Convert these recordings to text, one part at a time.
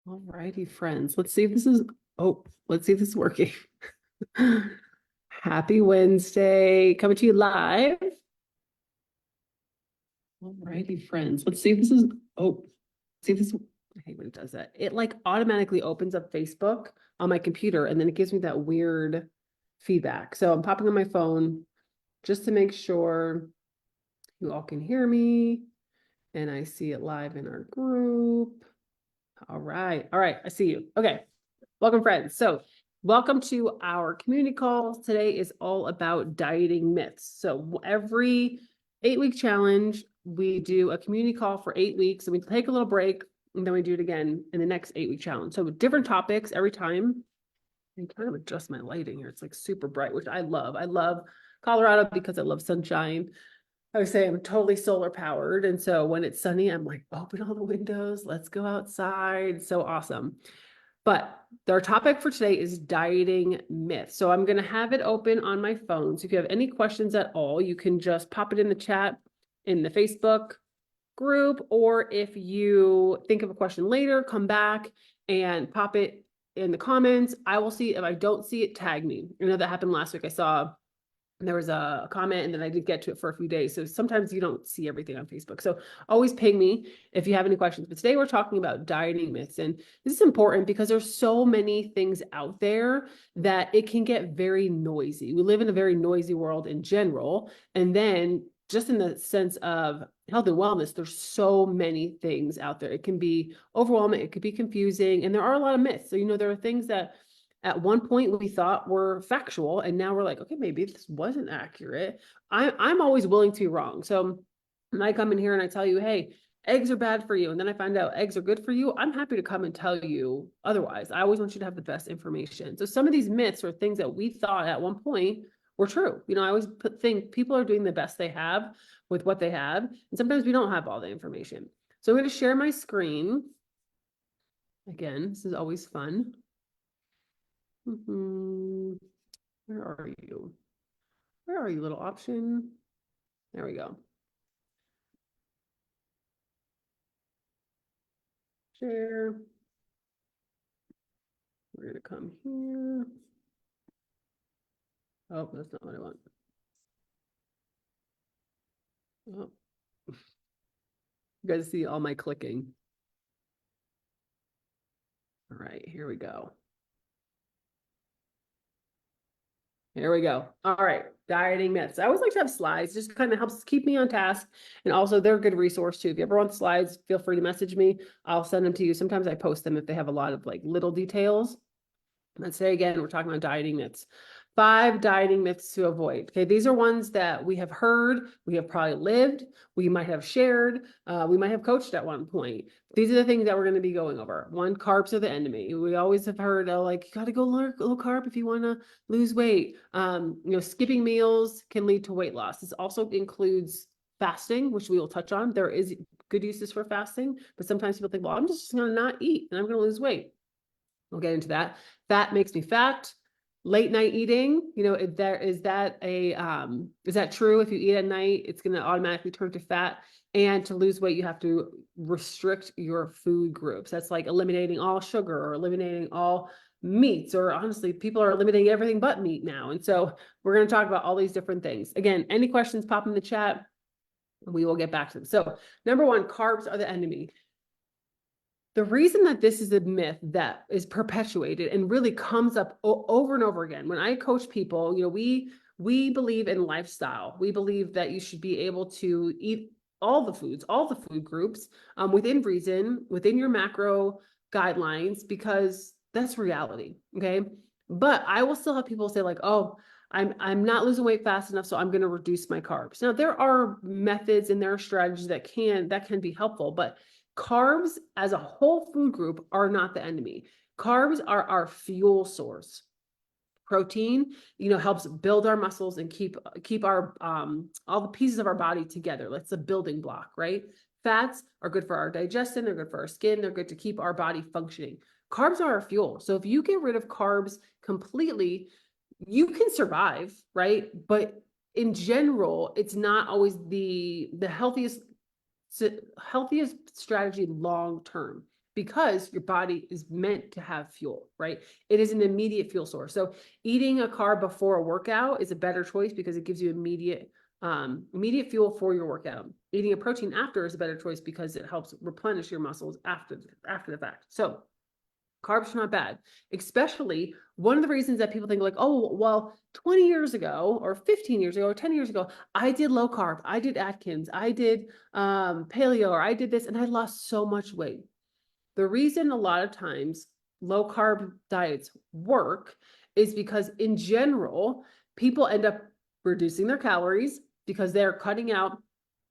All righty, friends. Let's see if this is, let's see if this is working. Happy Wednesday, coming to you live. All righty, friends. Let's see if this is, see if this, I hate when it does that. It like automatically opens up Facebook on my computer and then it gives me that weird feedback. So I'm popping on my phone just to make sure you all can hear me and I see it live in our group. All right. All right. I see you. Okay. Welcome, friends. So welcome to our community call. Today is all about dieting myths. So every 8-week challenge, we do a community call for 8 weeks and we take a little break and then we do it again in the next 8-week challenge. So different topics every time. I kind of adjust my lighting here. It's like super bright, which I love. I love Colorado because I love sunshine. I would say I'm totally solar powered. And so when it's sunny, I'm like, open all the windows, let's go outside. So awesome. But our topic for today is dieting myths. So I'm going to have it open on my phone. So if you have any questions at all, you can just pop it in the chat in the Facebook group, or if you think of a question later, come back and pop it in the comments. I will see it. If I don't see it, tag me. I know that happened last week. I saw there was a comment and then I did get to it for a few days. So sometimes you don't see everything on Facebook. So always ping me if you have any questions. But today we're talking about dieting myths. And this is important because there's so many things out there that it can get very noisy. We live in a very noisy world in general. And then just in the sense of health and wellness, there's so many things out there. It can be overwhelming. It could be confusing. And there are a lot of myths. So, there are things that at one point we thought were factual and now we're like, okay, maybe this wasn't accurate. I'm always willing to be wrong. So when I come in here and I tell you, hey, eggs are bad for you, and then I find out eggs are good for you, I'm happy to come and tell you otherwise. I always want you to have the best information. So some of these myths are things that we thought at one point were true. I always think people are doing the best they have with what they have, and sometimes we don't have all the information. So I'm going to share my screen. Again, this is always fun. Where are you? Where are you, little option? There we go. Share. We're going to come here. Oh, that's not what I want. Oh. You guys see all my clicking. All right, here we go. Here we go. All right, dieting myths. I always like to have slides, just kind of helps keep me on task. And also they're a good resource too. If you ever want slides, feel free to message me. I'll send them to you. Sometimes I post them if they have a lot of like little details. Let's say again, we're talking about dieting myths. 5 dieting myths to avoid. Okay, these are ones that we have heard, we have probably lived, we might have shared, we might have coached at one point. These are the things that we're going to be going over. 1, carbs are the enemy. We always have heard, like, you got to go low carb if you want to lose weight. Skipping meals can lead to weight loss. This also includes fasting, which we will touch on. There is good uses for fasting, but sometimes people think, well, I'm just going to not eat and I'm going to lose weight. We'll get into that. Fat makes me fat. Late night eating, is that true? If you eat at night, it's going to automatically turn to fat. And to lose weight, you have to restrict your food groups. That's like eliminating all sugar or eliminating all meats, or honestly, people are eliminating everything but meat now. And so we're going to talk about all these different things. Again, any questions, pop in the chat. We will get back to them. So number 1, carbs are the enemy. The reason that this is a myth that is perpetuated and really comes up over and over again, when I coach people, we believe in lifestyle. We believe that you should be able to eat all the foods, all the food groups, within reason, within your macro guidelines, because that's reality. Okay. But I will still have people say like, oh, I'm not losing weight fast enough, so I'm going to reduce my carbs. Now there are methods and there are strategies that can be helpful, but carbs as a whole food group are not the enemy. Carbs are our fuel source. Protein, helps build our muscles and keep our all the pieces of our body together. That's a building block, right? Fats are good for our digestion. They're good for our skin. They're good to keep our body functioning. Carbs are our fuel. So if you get rid of carbs completely, you can survive, right? But in general, it's not always the healthiest strategy long term. because your body is meant to have fuel, right? It is an immediate fuel source. So eating a carb before a workout is a better choice because it gives you immediate fuel for your workout. Eating a protein after is a better choice because it helps replenish your muscles after the fact. So carbs are not bad, especially one of the reasons that people think like, oh, well, 20 years ago or 15 years ago or 10 years ago, I did low carb, I did Atkins, I did paleo, or I did this and I lost so much weight. The reason a lot of times low carb diets work is because in general, people end up reducing their calories because they're cutting out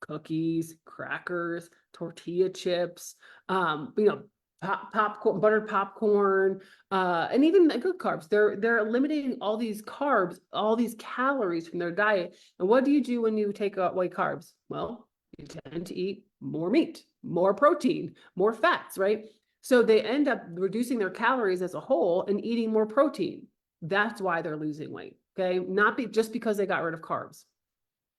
cookies, crackers, tortilla chips, popcorn, buttered popcorn, and even the good carbs. They're eliminating all these carbs, all these calories from their diet. And what do you do when you take away carbs? Well, you tend to eat more meat, more protein, more fats, right? So they end up reducing their calories as a whole and eating more protein. That's why they're losing weight. Okay. Just because they got rid of carbs.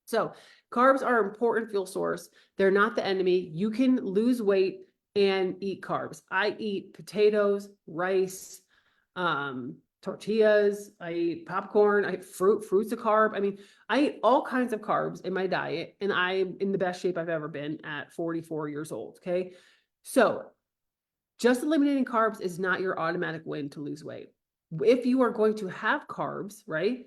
So carbs are an important fuel source. They're not the enemy. You can lose weight and eat carbs. I eat potatoes, rice, tortillas. I eat popcorn. I eat fruit's a carb. I mean, I eat all kinds of carbs in my diet, and I'm in the best shape I've ever been at 44 years old. Okay. So just eliminating carbs is not your automatic win to lose weight. If you are going to have carbs, right?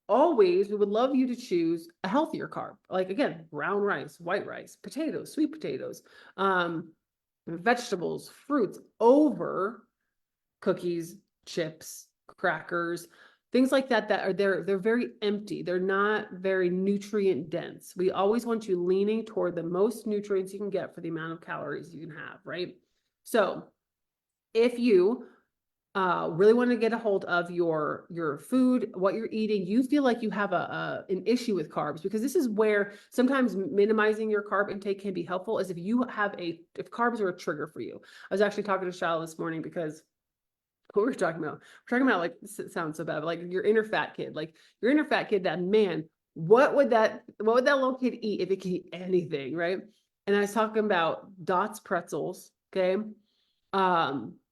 Always, we would love you to choose a healthier carb. Like again, brown rice, white rice, potatoes, sweet potatoes, vegetables, fruits over cookies, chips, crackers, things like that that are they're very empty. They're not very nutrient dense. We always want you leaning toward the most nutrients you can get for the amount of calories you can have, right? So if you really want to get a hold of your food, what you're eating, you feel like you have an issue with carbs, because this is where sometimes minimizing your carb intake can be helpful, is if carbs are a trigger for you. I was actually talking to Shal this morning because what we're talking about, like, it sounds so bad, but like your inner fat kid, that man, what would that little kid eat if it could eat anything, right? And I was talking about Dots pretzels, okay?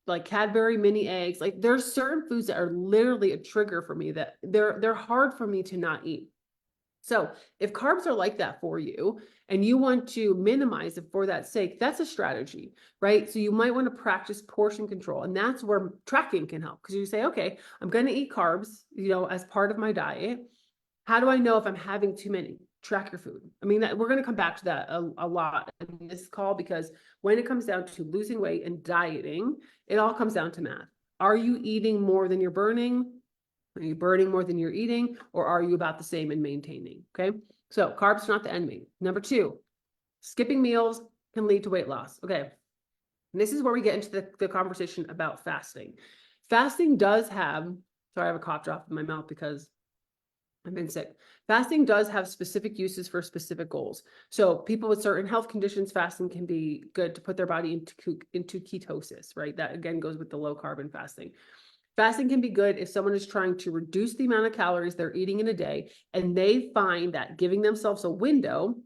Like Cadbury mini eggs. Like there's certain foods that are literally a trigger for me that they're hard for me to not eat. So if carbs are like that for you and you want to minimize it for that sake, that's a strategy, right? So you might want to practice portion control, and that's where tracking can help, because you say, okay, I'm going to eat carbs, as part of my diet. How do I know if I'm having too many? Track your food. I mean, we're going to come back to that a lot in this call, because when it comes down to losing weight and dieting, it all comes down to math. Are you eating more than you're burning? Are you burning more than you're eating? Or are you about the same and maintaining? Okay. So carbs are not the enemy. Number 2, skipping meals can lead to weight loss. Okay. And this is where we get into the conversation about fasting. Fasting does have, sorry, I have a cough drop in my mouth because I've been sick. Fasting does have specific uses for specific goals. So people with certain health conditions, fasting can be good to put their body into ketosis, right? That again goes with the low carbon fasting. Fasting can be good if someone is trying to reduce the amount of calories they're eating in a day, and they find that giving themselves a window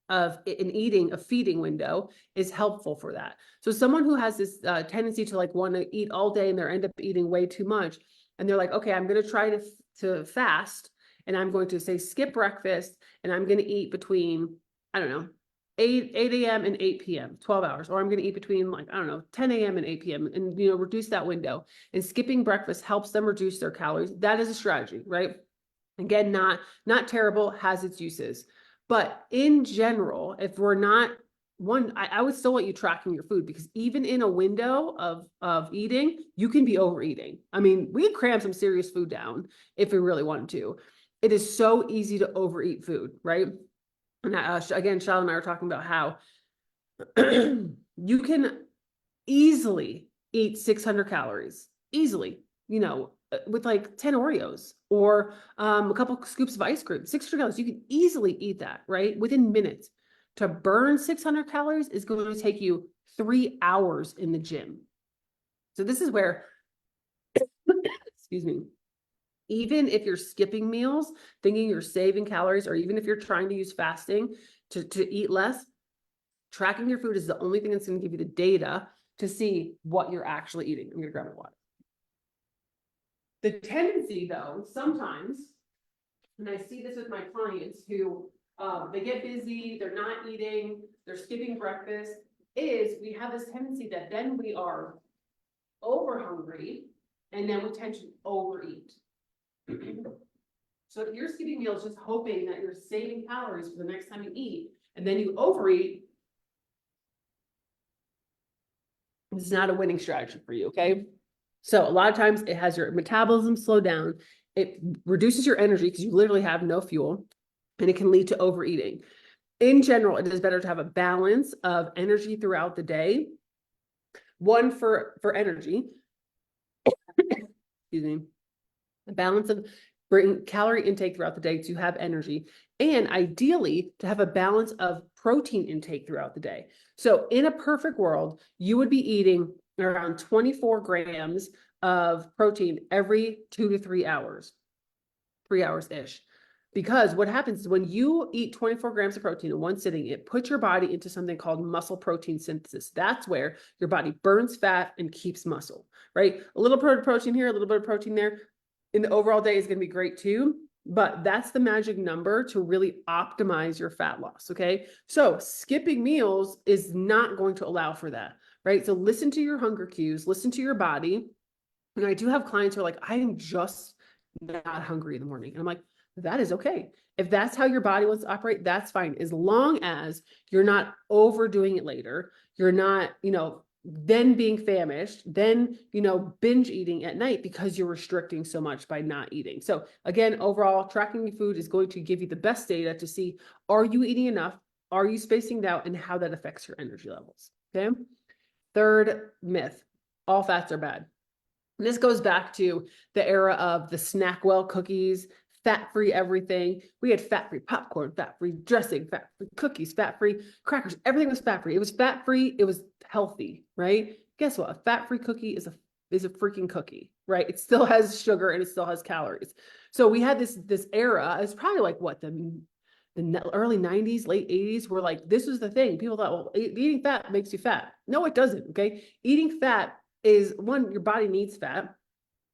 of a feeding window is helpful for that. So someone who has this tendency to like want to eat all day and they end up eating way too much, and they're like, okay, I'm going to try to fast, and I'm going to say skip breakfast, and I'm going to eat between, I don't know, 8 a.m. and 8 p.m., 12 hours, or I'm going to eat between 10 a.m. and 8 p.m. and, reduce that window. And skipping breakfast helps them reduce their calories. That is a strategy, right? Again, not terrible, has its uses. But in general, if we're not I would still want you tracking your food, because even in a window of eating, you can be overeating. I mean, we could cram some serious food down if we really wanted to. It is so easy to overeat food, right? And again, Shal and I were talking about how you can easily eat 600 calories, easily, with like 10 Oreos or a couple scoops of ice cream. 600 calories, you can easily eat that, right? Within minutes. To burn 600 calories is going to take you 3 hours in the gym. So this is where, excuse me, even if you're skipping meals, thinking you're saving calories, or even if you're trying to use fasting to eat less, tracking your food is the only thing that's going to give you the data to see what you're actually eating. I'm gonna grab my water. The tendency though, sometimes, and I see this with my clients who they get busy, they're not eating, they're skipping breakfast, is we have this tendency that then we are over hungry and then we tend to overeat. So if you're skipping meals just hoping that you're saving calories for the next time you eat, and then you overeat, it's not a winning strategy for you, okay? So a lot of times it has your metabolism slow down, it reduces your energy because you literally have no fuel, and it can lead to overeating. In general, it is better to have a balance of energy throughout the day. One for energy, excuse me, a balance of bring calorie intake throughout the day to have energy, and ideally to have a balance of protein intake throughout the day. So in a perfect world, you would be eating around 24 grams of protein every 2 to 3 hours, 3 hours-ish. Because what happens is when you eat 24 grams of protein in one sitting, it puts your body into something called muscle protein synthesis. That's where your body burns fat and keeps muscle, right? A little bit of protein here, a little bit of protein there. In the overall day is going to be great too, but that's the magic number to really optimize your fat loss, okay? So skipping meals is not going to allow for that, right? So listen to your hunger cues, listen to your body. And I do have clients who are like, I am just not hungry in the morning. And I'm like, that is okay. If that's how your body wants to operate, that's fine. As long as you're not overdoing it later, you're not, then being famished, then, binge eating at night because you're restricting so much by not eating. So again, overall, tracking your food is going to give you the best data to see, are you eating enough? Are you spacing it out, and how that affects your energy levels? Okay. Third myth, all fats are bad. And this goes back to the era of the Snackwell cookies, fat-free everything. We had fat-free popcorn, fat-free dressing, fat-free cookies, fat-free crackers. Everything was fat-free. It was fat-free. It was healthy, right? Guess what? A fat-free cookie is a freaking cookie, right? It still has sugar and it still has calories. So we had this era. It's probably like what, the early 90s, late 80s, were like, this was the thing. People thought, well, eating fat makes you fat. No, it doesn't, okay? Eating fat is, one, your body needs fat.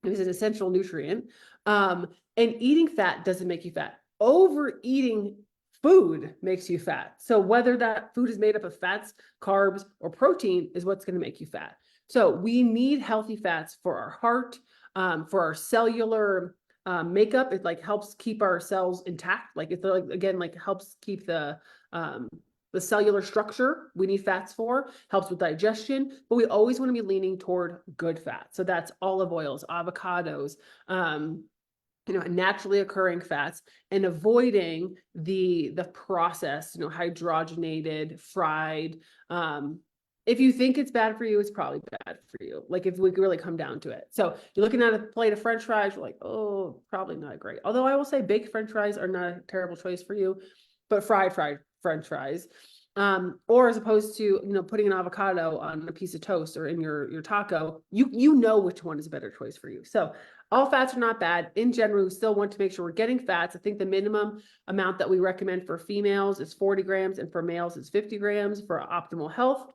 It is an essential nutrient. And eating fat doesn't make you fat. Overeating food makes you fat. So whether that food is made up of fats, carbs, or protein is what's going to make you fat. So we need healthy fats for our heart, for our cellular makeup. It like helps keep our cells intact. Like it's like, again, like helps keep the cellular structure we need fats for, helps with digestion, but we always want to be leaning toward good fat. So that's olive oils, avocados, naturally occurring fats, and avoiding the processed, hydrogenated, fried. If you think it's bad for you, it's probably bad for you. Like if we really come down to it. So you're looking at a plate of French fries, you're like, oh, probably not great. Although I will say baked French fries are not a terrible choice for you, but fried French fries, or as opposed to, putting an avocado on a piece of toast or in your taco, you know which one is a better choice for you. So all fats are not bad. In general, we still want to make sure we're getting fats. I think the minimum amount that we recommend for females is 40 grams and for males is 50 grams for optimal health.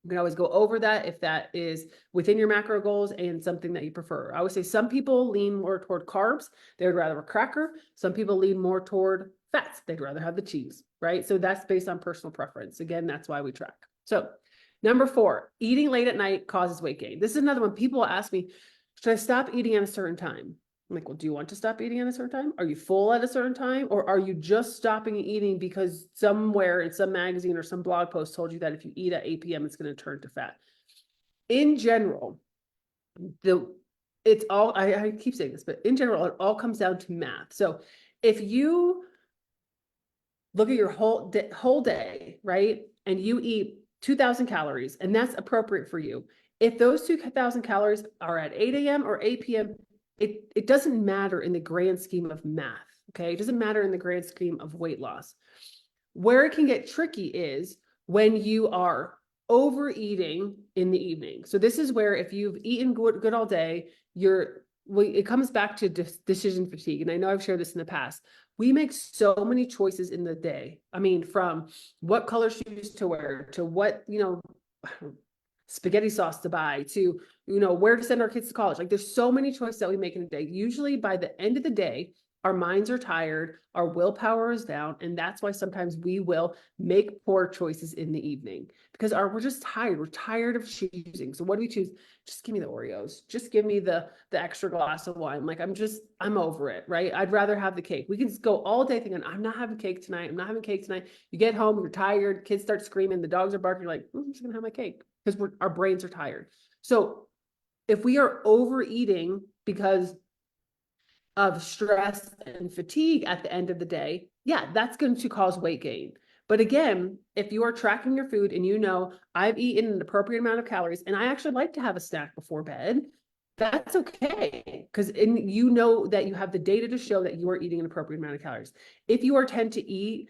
You can always go over that if that is within your macro goals and something that you prefer. I would say some people lean more toward carbs. They would rather a cracker. Some people lean more toward fats. They'd rather have the cheese, right? So that's based on personal preference. Again, that's why we track. So number 4, eating late at night causes weight gain. This is another one. People ask me, should I stop eating at a certain time? I'm like, well, do you want to stop eating at a certain time? Are you full at a certain time? Or are you just stopping eating because somewhere in some magazine or some blog post told you that if you eat at 8 p.m., it's going to turn to fat? In general, it's all, I keep saying this, but in general, it all comes down to math. So if you look at your whole day, right, and you eat 2,000 calories, and that's appropriate for you, if those 2,000 calories are at 8 a.m. or 8 p.m., it doesn't matter in the grand scheme of math, okay? It doesn't matter in the grand scheme of weight loss. Where it can get tricky is when you are overeating in the evening. So this is where if you've eaten good all day, it comes back to decision fatigue. And I know I've shared this in the past. We make so many choices in the day. I mean, from what color shoes to wear to what, spaghetti sauce to buy, to, where to send our kids to college. Like there's so many choices that we make in a day. Usually by the end of the day, our minds are tired, our willpower is down, and that's why sometimes we will make poor choices in the evening because we're just tired. We're tired of choosing. So what do we choose? Just give me the Oreos. Just give me the extra glass of wine. Like I'm over it, right? I'd rather have the cake. We can just go all day thinking, I'm not having cake tonight. I'm not having cake tonight. You get home, you're tired, kids start screaming, the dogs are barking, you're like, I'm just gonna have my cake because our brains are tired. So if we are overeating because of stress and fatigue at the end of the day, yeah, that's going to cause weight gain. But again, if you are tracking your food and I've eaten an appropriate amount of calories and I actually like to have a snack before bed, that's okay. Because that you have the data to show that you are eating an appropriate amount of calories. If you tend to eat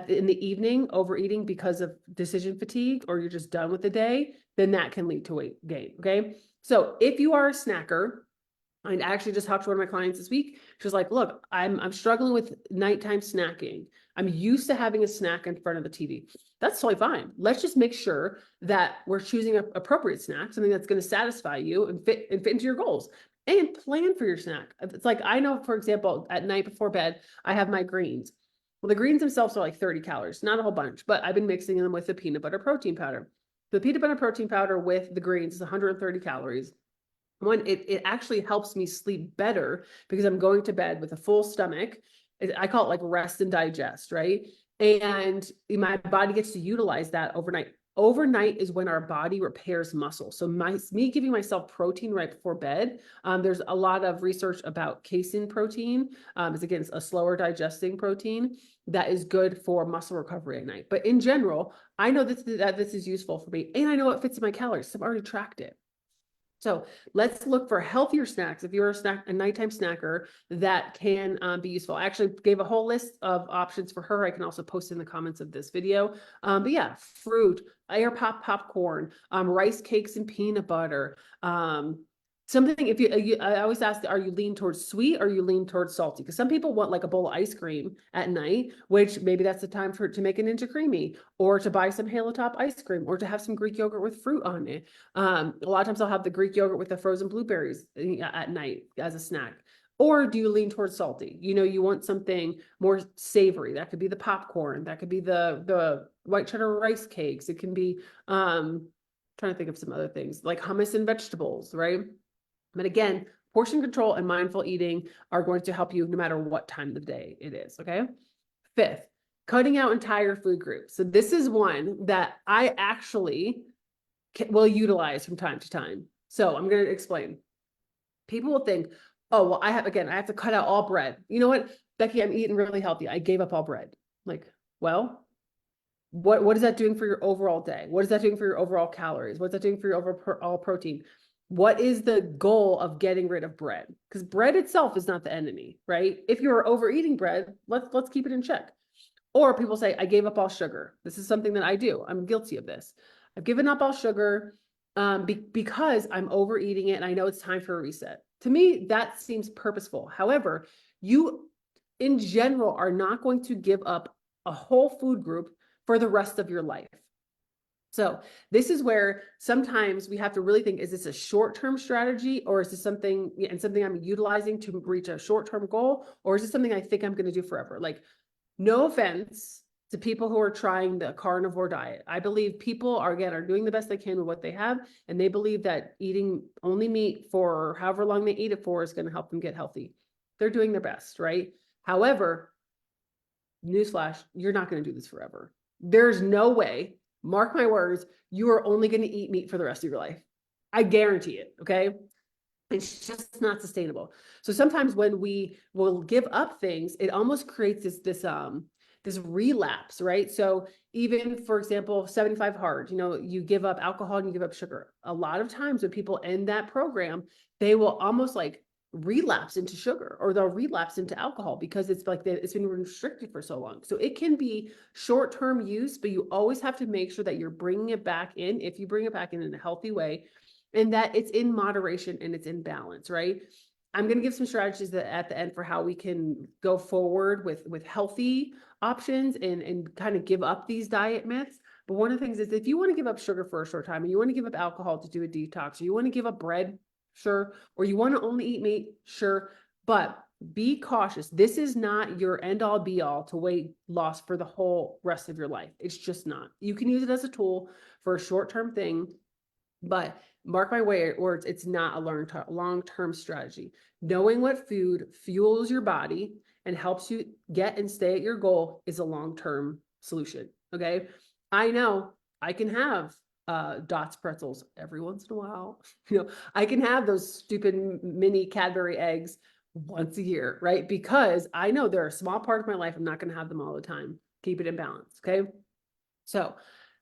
in the evening, overeating because of decision fatigue, or you're just done with the day, then that can lead to weight gain. Okay. So if you are a snacker, I actually just talked to one of my clients this week. She was like, look, I'm struggling with nighttime snacking. I'm used to having a snack in front of the TV. That's totally fine. Let's just make sure that we're choosing an appropriate snack, something that's going to satisfy you and fit into your goals. And plan for your snack. It's like, I know, for example, at night before bed, I have my greens. Well, the greens themselves are like 30 calories, not a whole bunch, but I've been mixing them with the peanut butter protein powder. The peanut butter protein powder with the greens is 130 calories. One, it actually helps me sleep better because I'm going to bed with a full stomach. I call it like rest and digest, right? And my body gets to utilize that overnight. Overnight is when our body repairs muscle. So me giving myself protein right before bed, there's a lot of research about casein protein. It's again a slower digesting protein that is good for muscle recovery at night. But in general, I know that this is useful for me, and I know it fits in my calories. So I've already tracked it. So let's look for healthier snacks. If you're a nighttime snacker, that can be useful. I actually gave a whole list of options for her. I can also post in the comments of this video. But yeah, fruit, air popcorn, rice cakes and peanut butter. Something, I always ask, are you lean towards sweet or you lean towards salty? Because some people want like a bowl of ice cream at night, which maybe that's the time to make a Ninja Creamy, or to buy some Halo Top ice cream, or to have some Greek yogurt with fruit on it. A lot of times I'll have the Greek yogurt with the frozen blueberries at night as a snack. Or do you lean towards salty? You want something more savory. That could be the popcorn. That could be the white cheddar rice cakes. It can be, trying to think of some other things like hummus and vegetables, right? But again, portion control and mindful eating are going to help you no matter what time of the day it is, okay? Fifth, cutting out entire food groups. So this is one that I actually will utilize from time to time. So I'm going to explain. People will think, oh, well, I have to cut out all bread. You know what, Becky, I'm eating really healthy. I gave up all bread. Like, well, what is that doing for your overall day? What is that doing for your overall calories? What's that doing for your overall protein? What is the goal of getting rid of bread? Because bread itself is not the enemy, right? If you're overeating bread, let's keep it in check. Or people say, I gave up all sugar. This is something that I do. I'm guilty of this. I've given up all sugar because I'm overeating it and I know it's time for a reset. To me, that seems purposeful. However, you in general are not going to give up a whole food group for the rest of your life. So this is where sometimes we have to really think, is this a short-term strategy, or is this something I'm utilizing to reach a short-term goal? Or is this something I think I'm going to do forever? Like, no offense to people who are trying the carnivore diet. I believe people are doing the best they can with what they have. And they believe that eating only meat for however long they eat it for is going to help them get healthy. They're doing their best, right? However, newsflash, you're not going to do this forever. There's no way, mark my words, you are only going to eat meat for the rest of your life. I guarantee it. Okay. It's just not sustainable. So sometimes when we will give up things, it almost creates this relapse, right? So even, for example, 75 hard, you give up alcohol and you give up sugar. A lot of times when people end that program, they will almost like relapse into sugar, or they'll relapse into alcohol because it's like it's been restricted for so long. So it can be short-term use, but you always have to make sure that you're bringing it back in, if you bring it back in a healthy way, and that it's in moderation and it's in balance, right? I'm going to give some strategies at the end for how we can go forward with healthy options and kind of give up these diet myths. But one of the things is if you want to give up sugar for a short time and you want to give up alcohol to do a detox, or you want to give up bread, sure, or you want to only eat meat, sure, but be cautious. This is not your end all be all to weight loss for the whole rest of your life. It's just not. You can use it as a tool for a short-term thing, but mark my words, it's not a long-term strategy. Knowing what food fuels your body and helps you get and stay at your goal is a long-term solution. Okay. I know I can have Dots pretzels every once in a while. I can have those stupid mini Cadbury eggs once a year, right? Because I know they're a small part of my life. I'm not going to have them all the time. Keep it in balance. Okay. So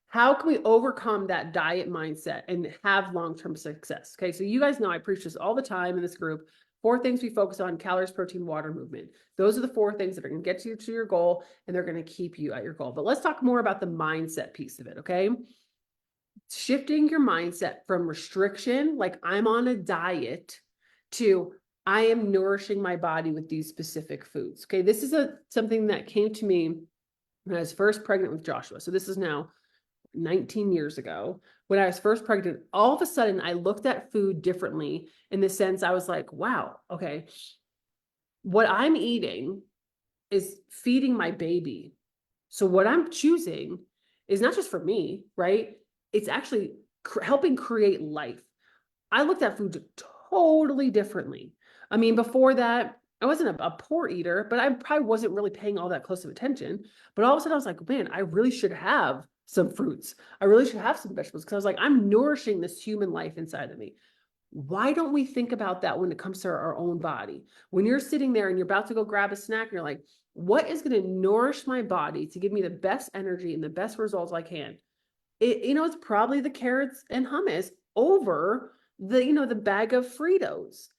how can we overcome that diet mindset and have long-term success? Okay, so you guys know I preach this all the time in this group. 4 things we focus on: calories, protein, water, movement. Those are the 4 things that are going to get you to your goal, and they're going to keep you at your goal. But let's talk more about the mindset piece of it, okay? Shifting your mindset from restriction, like I'm on a diet, to I am nourishing my body with these specific foods. Okay, this is something that came to me when I was first pregnant with Joshua. So this is now 19 years ago. When I was first pregnant, all of a sudden I looked at food differently, in the sense I was like, wow, okay, what I'm eating is feeding my baby. So what I'm choosing is not just for me, right? It's actually helping create life. I looked at food totally differently. I mean, before that, I wasn't a poor eater, but I probably wasn't really paying all that close of attention. But all of a sudden I was like, man, I really should have some fruits. I really should have some vegetables, because I was like, I'm nourishing this human life inside of me. Why don't we think about that when it comes to our own body? When you're sitting there and you're about to go grab a snack, and you're like, what is going to nourish my body to give me the best energy and the best results I can? It's probably the carrots and hummus over the bag of Fritos.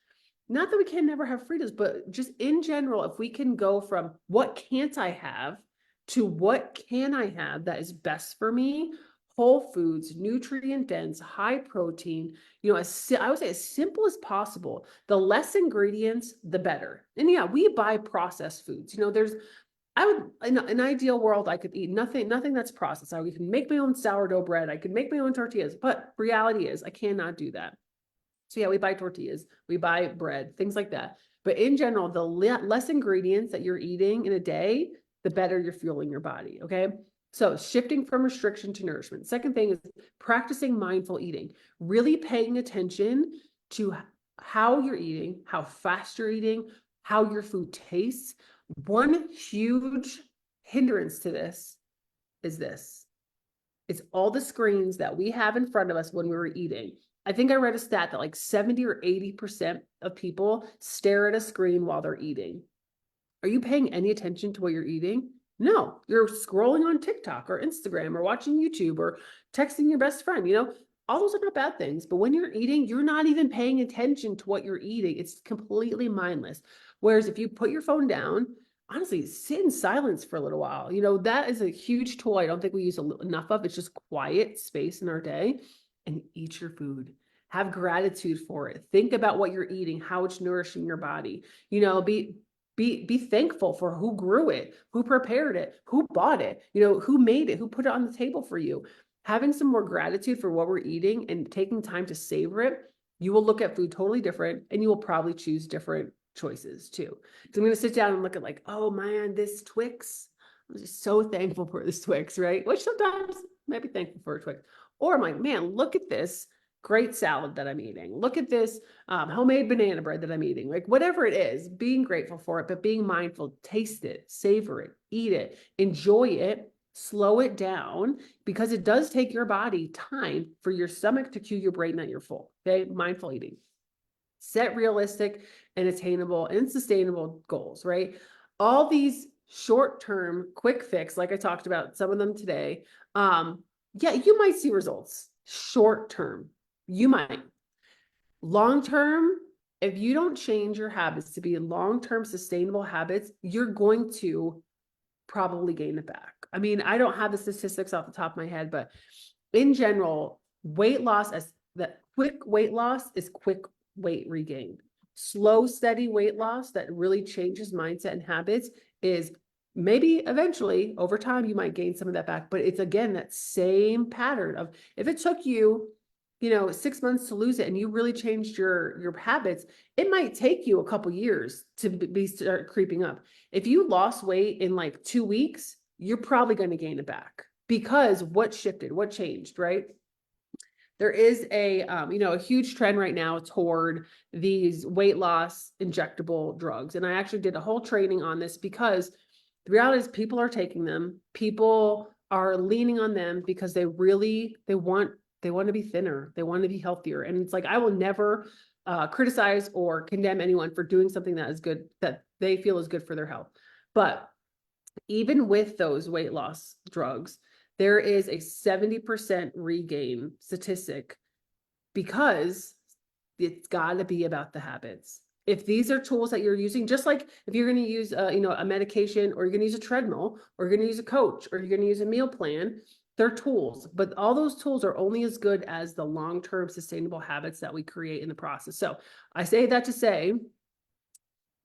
Not that we can never have Fritos, but just in general, if we can go from what can't I have to what can I have that is best for me, whole foods, nutrient dense, high protein, I would say as simple as possible. The less ingredients, the better. And yeah, we buy processed foods. In an ideal world, I could eat nothing that's processed. I can make my own sourdough bread. I could make my own tortillas, but reality is I cannot do that. So yeah, we buy tortillas, we buy bread, things like that. But in general, the less ingredients that you're eating in a day, the better you're fueling your body. Okay. So shifting from restriction to nourishment. Second thing is practicing mindful eating, really paying attention to how you're eating, how fast you're eating, how your food tastes. One huge hindrance to this is this. It's all the screens that we have in front of us when we were eating. I think I read a stat that like 70 or 80% of people stare at a screen while they're eating. Are you paying any attention to what you're eating? No, you're scrolling on TikTok or Instagram or watching YouTube or texting your best friend. All those are not bad things, but when you're eating, you're not even paying attention to what you're eating. It's completely mindless. Whereas if you put your phone down, honestly, sit in silence for a little while. That is a huge tool I don't think we use enough of. It's just quiet space in our day, and eat your food. Have gratitude for it. Think about what you're eating, how it's nourishing your body. Be thankful for who grew it, who prepared it, who bought it, who made it, who put it on the table for you. Having some more gratitude for what we're eating and taking time to savor it, you will look at food totally different, and you will probably choose different choices too. So I'm going to sit down and look at like, oh man, this Twix. I'm just so thankful for this Twix, right? Which sometimes I might be thankful for a Twix. Or I'm like, man, look at this great salad that I'm eating. Look at this homemade banana bread that I'm eating. Like whatever it is, being grateful for it, but being mindful, taste it, savor it, eat it, enjoy it, slow it down, because it does take your body time for your stomach to cue your brain that you're full. Okay, mindful eating. Set realistic and attainable and sustainable goals, right? All these short-term quick fix, like I talked about some of them today. Yeah, you might see results short-term. You might. Long-term, if you don't change your habits to be long-term sustainable habits, you're going to probably gain it back. I mean, I don't have the statistics off the top of my head, but in general, weight loss, as that quick weight loss is quick weight regain. Slow, steady weight loss that really changes mindset and habits is maybe eventually over time you might gain some of that back, but it's again that same pattern of if it took you, 6 months to lose it and you really changed your habits, it might take you a couple years to be start creeping up. If you lost weight in like 2 weeks, you're probably going to gain it back because what shifted, what changed, right? There is a huge trend right now toward these weight loss injectable drugs. And I actually did a whole training on this because the reality is people are taking them. People are leaning on them because they want to be thinner. They want to be healthier. And it's like, I will never criticize or condemn anyone for doing something that is good, that they feel is good for their health. But even with those weight loss drugs, there is a 70% regain statistic because it's got to be about the habits. If these are tools that you're using, just like if you're going to use a medication, or you're going to use a treadmill, or you're going to use a coach, or you're going to use a meal plan, they're tools, but all those tools are only as good as the long-term sustainable habits that we create in the process. So I say that to say,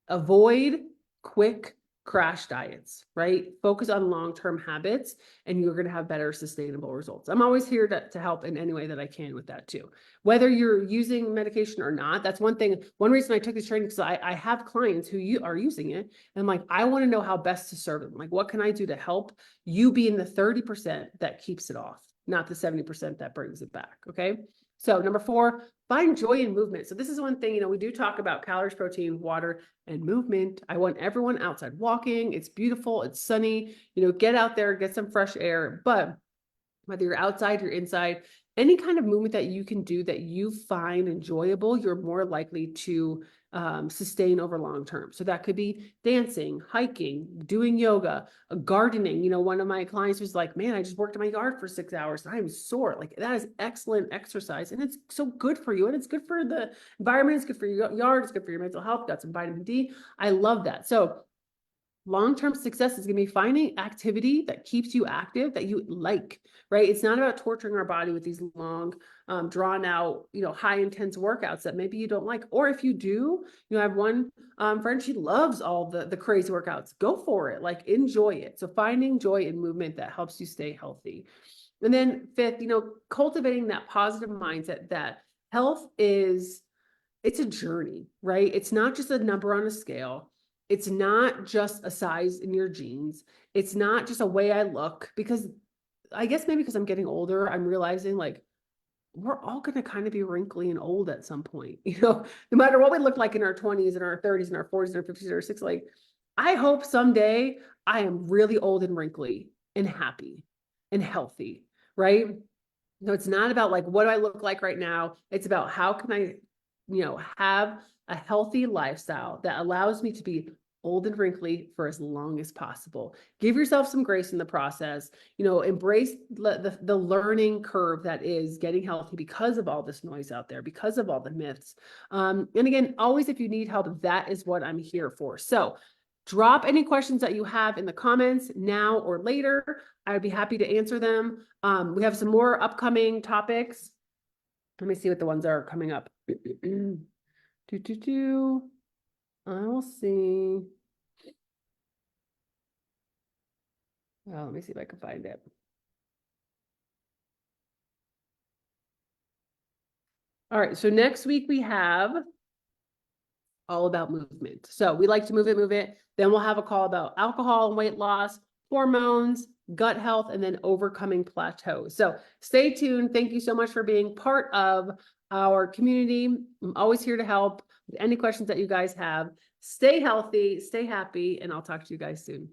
avoid quick crash diets, right? Focus on long-term habits and you're going to have better sustainable results. I'm always here to help in any way that I can with that too. Whether you're using medication or not, that's one thing. One reason I took this training, because I have clients who are using it. And I'm like, I want to know how best to serve them. Like, what can I do to help you be in the 30% that keeps it off, not the 70% that brings it back, okay? So number 4, find joy in movement. So this is one thing, we do talk about calories, protein, water, and movement. I want everyone outside walking. It's beautiful. It's sunny, get out there, get some fresh air. But whether you're outside, you're inside, any kind of movement that you can do that you find enjoyable, you're more likely to sustain over long term. So that could be dancing, hiking, doing yoga, gardening. One of my clients was like, man, I just worked in my yard for 6 hours and I'm sore. Like, that is excellent exercise. And it's so good for you. And it's good for the environment. It's good for your yard. It's good for your mental health. Got some vitamin D. I love that. So long-term success is going to be finding activity that keeps you active, that you like, right? It's not about torturing our body with these long, drawn out, high intense workouts that maybe you don't like. Or if you do, I have one friend, she loves all the crazy workouts. Go for it. Like, enjoy it. So finding joy in movement that helps you stay healthy. And then 5th, cultivating that positive mindset that health it's a journey, right? It's not just a number on a scale. It's not just a size in your jeans. It's not just a way I look, because I guess maybe because I'm getting older, I'm realizing like we're all going to kind of be wrinkly and old at some point, no matter what we look like in our 20s and our 30s and our 40s and our 50s and our 60s. Like, I hope someday I am really old and wrinkly and happy and healthy, right? No, it's not about like, what do I look like right now? It's about how can I, have a healthy lifestyle that allows me to be old and wrinkly for as long as possible. Give yourself some grace in the process, embrace the learning curve that is getting healthy because of all this noise out there, because of all the myths. And again, always, if you need help, that is what I'm here for. So drop any questions that you have in the comments now or later. I'd be happy to answer them. We have some more upcoming topics. Let me see what the ones are coming up. I will see. Well, let me see if I can find it. All right, so next week we have all about movement. So we like to move it. Then we'll have a call about alcohol and weight loss, hormones, gut health, and then overcoming plateaus. So stay tuned. Thank you so much for being part of our community. I'm always here to help with any questions that you guys have. Stay healthy, stay happy, and I'll talk to you guys soon.